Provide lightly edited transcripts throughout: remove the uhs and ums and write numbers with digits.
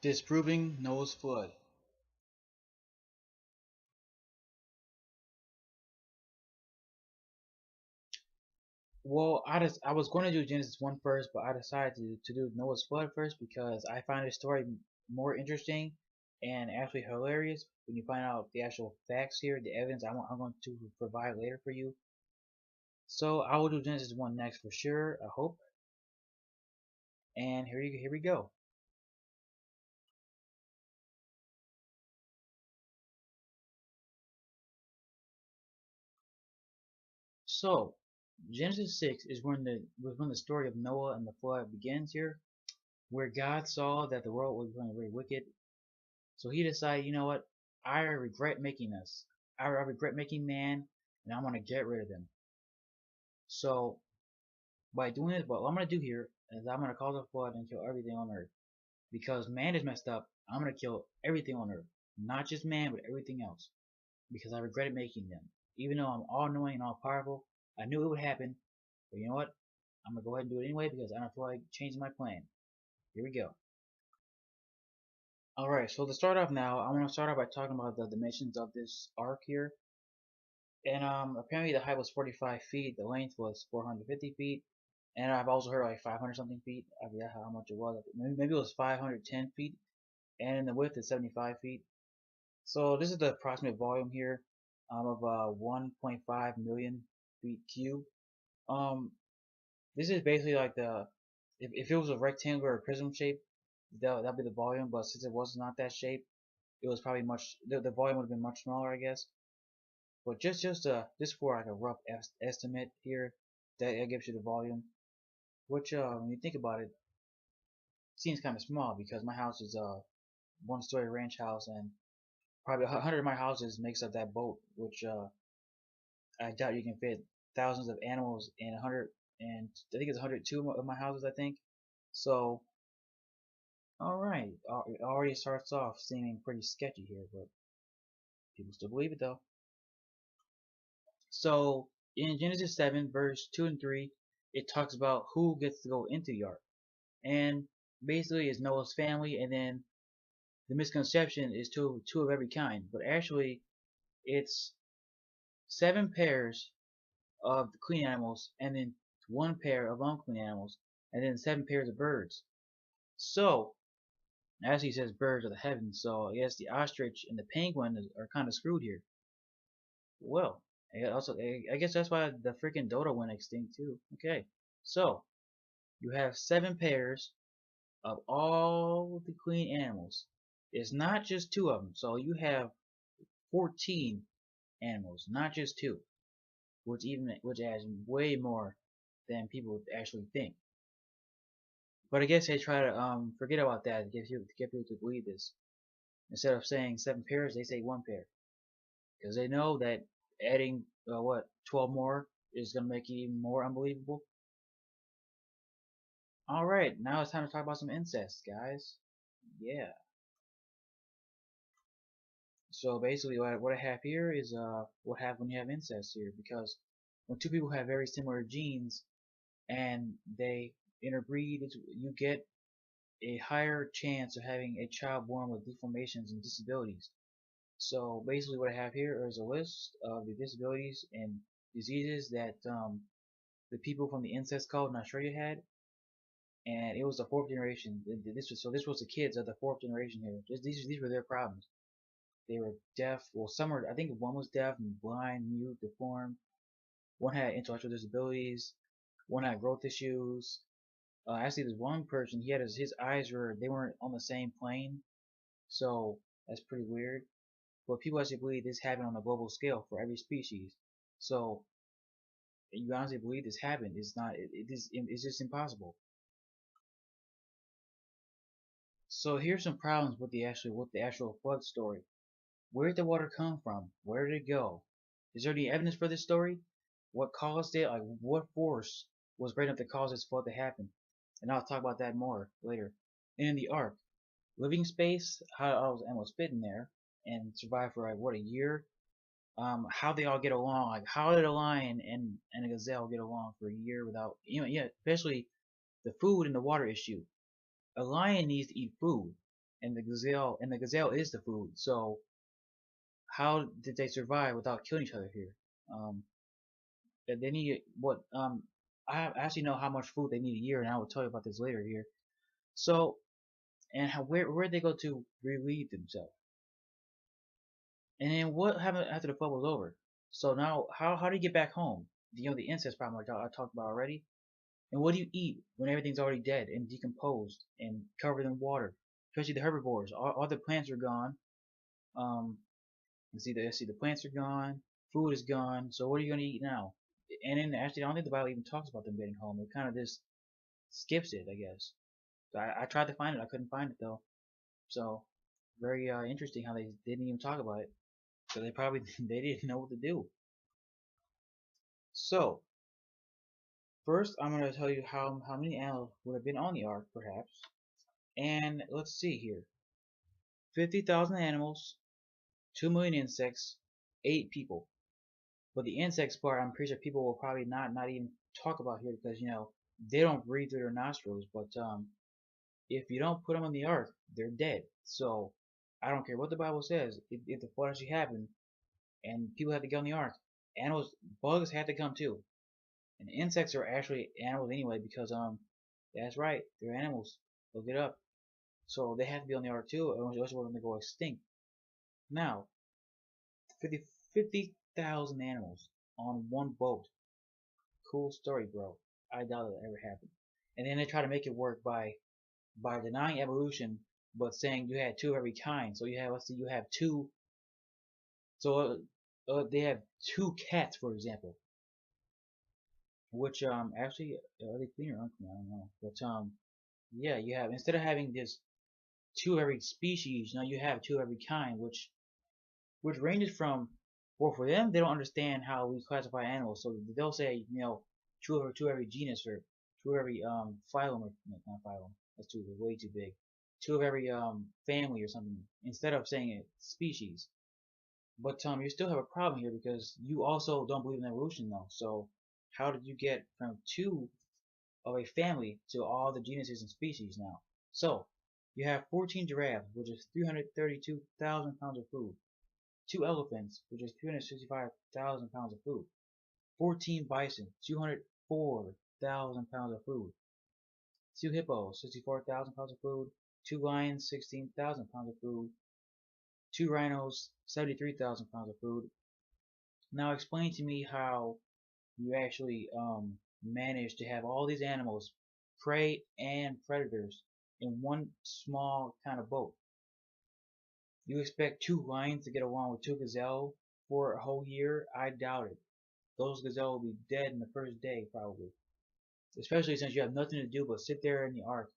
Disproving Noah's flood. Well, I was going to do Genesis 1 first, but I decided to do Noah's flood first because I find this story more interesting and actually hilarious when you find out the actual facts here, the evidence I'm going to provide later for you. So I will do Genesis 1 next for sure, I hope. And here we go. So Genesis 6 is when the story of Noah and the flood begins here, where God saw that the world was becoming very wicked. So he decided, you know what? I regret making us. I regret making man, and I'm gonna get rid of them. So by doing this, what I'm gonna do here is I'm gonna cause a flood and kill everything on earth. Because man is messed up, I'm gonna kill everything on earth. Not just man, but everything else. Because I regretted making them. Even though I'm all knowing and all powerful, I knew it would happen. But you know what? I'm gonna go ahead and do it anyway because I don't feel like changing my plan. Here we go. Alright, so to start off now, I want to start off by talking about the dimensions of this arc here. And apparently the height was 45 feet, the length was 450 feet, and I've also heard like 500 something feet. I forget how much it was. Maybe it was 510 feet, and the width is 75 feet. So this is the approximate volume here of 1.5 million feet cubed. Um, this is basically like the if it was a rectangular or prism shape, that'd be the volume. But since it was not that shape, it was probably the volume would have been much smaller, I guess. But just for like a rough estimate here, that gives you the volume. Which when you think about it, seems kind of small because my house is a one-story ranch house, and probably 100 of my houses makes up that boat. Which I doubt you can fit thousands of animals in 100, and I think it's 102 of my houses, I think. So, alright, it already starts off seeming pretty sketchy here, but people still believe it though. So in Genesis 7, verse 2 and 3, it talks about who gets to go into the ark. And basically it's Noah's family, and then the misconception is two of every kind. But actually it's 7 pairs of the clean animals, and then 1 pair of unclean animals, and then 7 pairs of birds. So as he says, birds of the heavens, so I guess the ostrich and the penguin are kind of screwed here. Well, I guess that's why the freaking dodo went extinct too. Okay, so you have 7 pairs of all the clean animals. It's not just 2 of them, so you have 14 animals, not just 2, which adds way more than people actually think. But I guess they try to forget about that to get people to believe this. Instead of saying 7 pairs, they say 1 pair because they know that adding 12 more is gonna make it even more unbelievable. Alright, now it's time to talk about some incest, guys. Yeah. So basically what I have here is what happens when you have incest here, because when two people have very similar genes and they interbreed, you get a higher chance of having a child born with deformations and disabilities. So basically what I have here is a list of the disabilities and diseases that the people from the incest cult in Australia had, and it was the fourth generation. This was the kids of the fourth generation here. These were their problems. They were deaf. Well, some were. I think one was deaf and blind, mute, deformed. One had intellectual disabilities. One had growth issues. Actually, there's one person. He had his eyes they weren't on the same plane, so that's pretty weird. But people actually believe this happened on a global scale for every species. So you honestly believe this happened? It's not. It's just impossible. So here's some problems with the actual flood story. Where did the water come from? Where did it go? Is there any evidence for this story? What caused it? Like what force was great enough to cause this flood to happen? And I'll talk about that more later. And in the ark, living space, how all those animals fit in there and survive for like what, a year? How they all get along? Like how did a lion and a gazelle get along for a year without yeah, especially the food and the water issue. A lion needs to eat food. and the gazelle is the food. So how did they survive without killing each other here? Um, they need what? I actually know how much food they need a year, and I will tell you about this later here. So, and where they go to relieve themselves, and then what happened after the flood was over? So now, how do you get back home? The incest problem I talked about already. And what do you eat when everything's already dead and decomposed and covered in water? Especially the herbivores. All the plants are gone. Um, let's see, the plants are gone. Food is gone. So what are you gonna eat now? And then actually, I don't think the Bible even talks about them getting home. It kind of just skips it, I guess. So I tried to find it. I couldn't find it though. So very interesting how they didn't even talk about it. So they probably they didn't know what to do. So first, I'm gonna tell you how many animals would have been on the ark, perhaps. And let's see here. 50,000 animals, 2 million insects, 8 people. But the insects part, I'm pretty sure people will probably not even talk about here because they don't breathe through their nostrils. But if you don't put them on the ark, they're dead. So I don't care what the Bible says. If the flood actually happened and people had to get on the ark, animals, bugs had to come too. And insects are actually animals anyway because that's right, they're animals. Look it up. So they have to be on the ark too, or else we're going to go extinct. Now, 50,000 animals on one boat. Cool story, bro. I doubt it ever happened. And then they try to make it work by denying evolution, but saying you had two of every kind. So you have, let's see, you have two. So they have two cats, for example, which actually are they clean or unclean? I don't know. But yeah, you have instead of having this two of every species, now you have two of every kind, which ranges from, well, for them, they don't understand how we classify animals. So they'll say, two of every genus or two of every phylum, or no, not phylum. That's too way too big. Two of every family or something, instead of saying it species. But you still have a problem here because you also don't believe in evolution though. So how did you get from two of a family to all the genuses and species now? So you have 14 giraffes, which is 332,000 pounds of food. 2 elephants, which is 365,000 pounds of food. 14 bison, 204,000 pounds of food. 2 hippos, 64,000 pounds of food. 2 lions, 16,000 pounds of food. 2 rhinos, 73,000 pounds of food. Now explain to me how you actually manage to have all these animals, prey and predators, in one small kind of boat. You expect 2 lions to get along with 2 gazelle for a whole year? I doubt it. Those gazelle will be dead in the first day, probably. Especially since you have nothing to do but sit there in the ark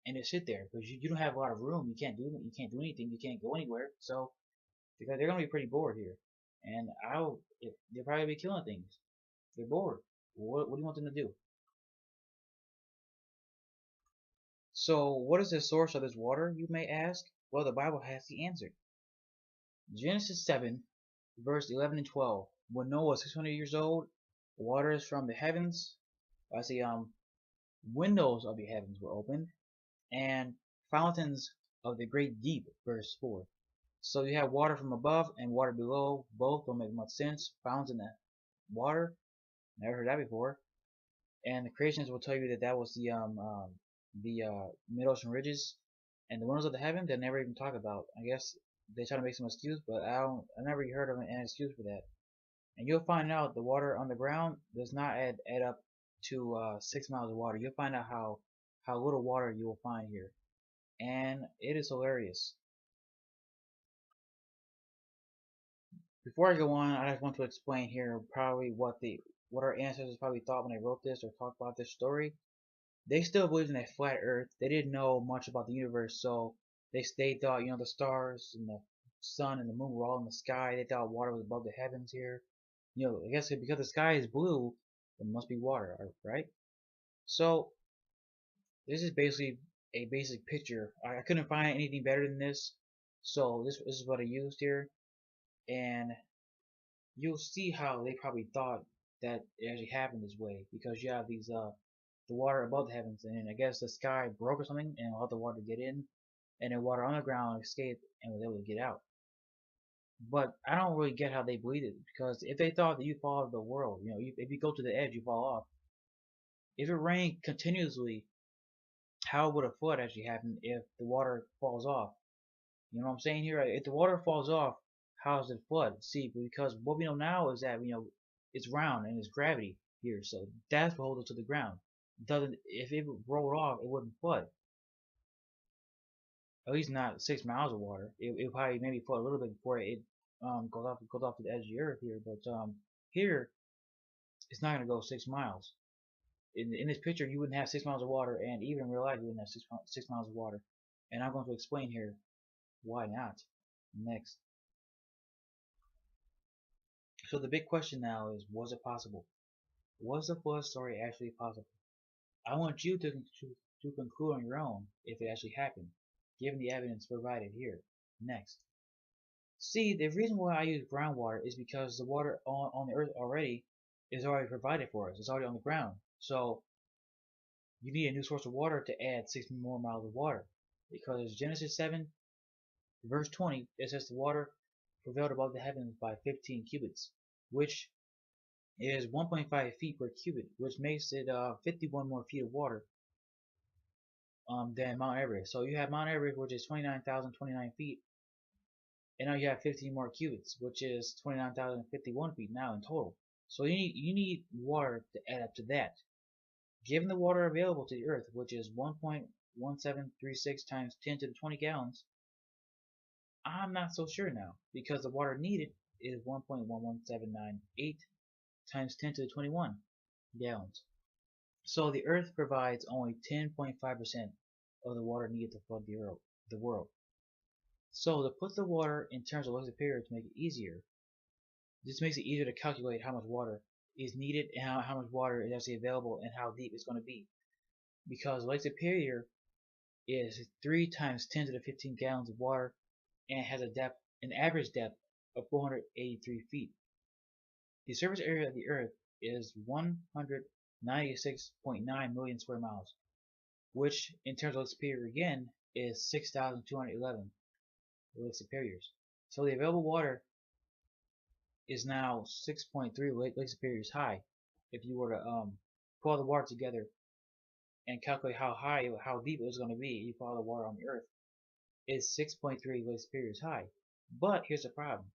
and just sit there because you don't have a lot of room. You can't do anything. You can't go anywhere. So because they're gonna be pretty bored here, and they'll probably be killing things. They're bored. What do you want them to do? So what is the source of this water, you may ask? Well, the Bible has the answer. Genesis 7, verse 11 and 12. When Noah was 600 years old, waters from the heavens, I see windows of the heavens were opened, and fountains of the great deep, verse 4. So you have water from above and water below. Both don't make much sense. Fountains in the water, never heard that before. And the creationists will tell you that that was the mid-ocean ridges, and the windows of the heaven they never even talk about. I guess they try to make some excuse, but I never heard of an excuse for that. And you'll find out the water on the ground does not add up to 6 miles of water. You'll find out how little water you will find here, and it is hilarious. Before I go on, I just want to explain here probably what our ancestors probably thought when they wrote this or talked about this story. They still believed in a flat Earth. They didn't know much about the universe, so they thought the stars and the sun and the moon were all in the sky. They thought water was above the heavens here. I guess because the sky is blue, it must be water, right? So this is basically a basic picture. I couldn't find anything better than this, so this is what I used here, and you'll see how they probably thought that it actually happened this way because you have these the water above the heavens, and I guess the sky broke or something and allowed the water to get in. and then water on the ground escaped and was able to get out. But I don't really get how they believe it, because if they thought that you fall off the world, if you go to the edge, you fall off. If it rained continuously, how would a flood actually happen if the water falls off? You know what I'm saying here? If the water falls off, how does it flood? See, because what we know now is that it's round and it's gravity here, so that's what holds it to the ground. Doesn't If it rolled off, it wouldn't flood. At least not 6 miles of water. It probably maybe flood a little bit before it goes off to the edge of the earth here. But here it's not gonna go 6 miles. In this picture, you wouldn't have 6 miles of water, and even in real life, you wouldn't have six miles of water. And I'm going to explain here why not. Next. So the big question now is, was it possible? Was the flood story actually possible? I want you to conclude on your own if it actually happened, given the evidence provided here. Next. See, the reason why I use groundwater is because the water on the earth is already provided for us. It's already on the ground. So you need a new source of water to add 6 more miles of water. Because Genesis 7, verse 20, it says the water prevailed above the heavens by 15 cubits, which is 1.5 feet per cubit, which makes it 51 more feet of water than Mount Everest. So you have Mount Everest, which is 29,029 feet, and now you have 15 more cubits, which is 29,051 feet now in total. So you need water to add up to that. Given the water available to the earth, which is 1.1736 times 10 to the 20 gallons, I'm not so sure now, because the water needed is 1.11798 times 10 to the 21 gallons. So the earth provides only 10.5% of the water needed to flood the world. So to put the water in terms of Lake Superior to make it easier, this makes it easier to calculate how much water is needed and how much water is actually available and how deep it's going to be. Because Lake Superior is 3 times 10 to the 15 gallons of water, and it has an average depth of 483 feet. The surface area of the earth is 196.9 million square miles, which in terms of Lake Superior again is 6,211 Lake Superiors. So the available water is now 6.3 Lake Superiors high. If you were to put all the water together and calculate how deep it was going to be, you put all the water on the earth, is 6.3 Lake Superiors high. But here's the problem.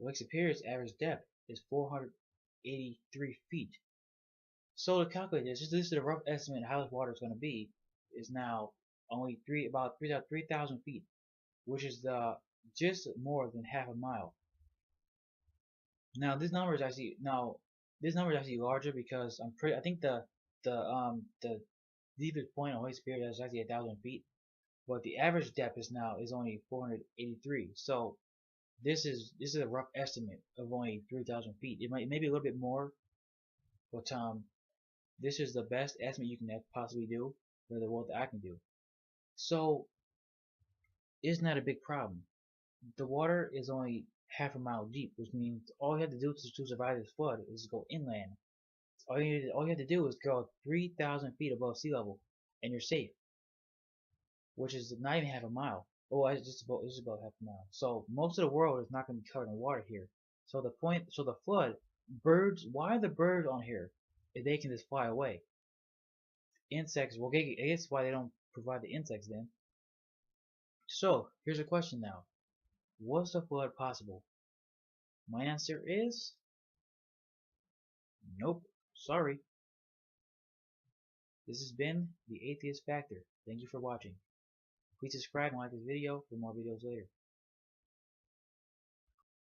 Lake Superior's average depth is 483 feet. So to calculate this is a rough estimate of how this water is going to be, is now only about 3,000 feet, which is just more than half a mile. Now this number is actually larger because I think the deepest point on Lake Superior is actually 1,000 feet, but the average depth is only 483. So this is a rough estimate of only 3,000 feet. It may be a little bit more, but this is the best estimate you can possibly do for the world that I can do. So isn't that a big problem? The water is only half a mile deep, which means all you have to do to survive this flood is go inland. All you have to do is go 3,000 feet above sea level, and you're safe. Which is not even half a mile. Oh, it's just about half a mile. So most of the world is not going to be covered in water here. So the flood, birds. Why are the birds on here if they can just fly away? Insects. Well, I guess why they don't provide the insects then. So here's a question now. Was the flood possible? My answer is nope. Sorry. This has been the Atheist Factor. Thank you for watching. Please subscribe and like this video for more videos later.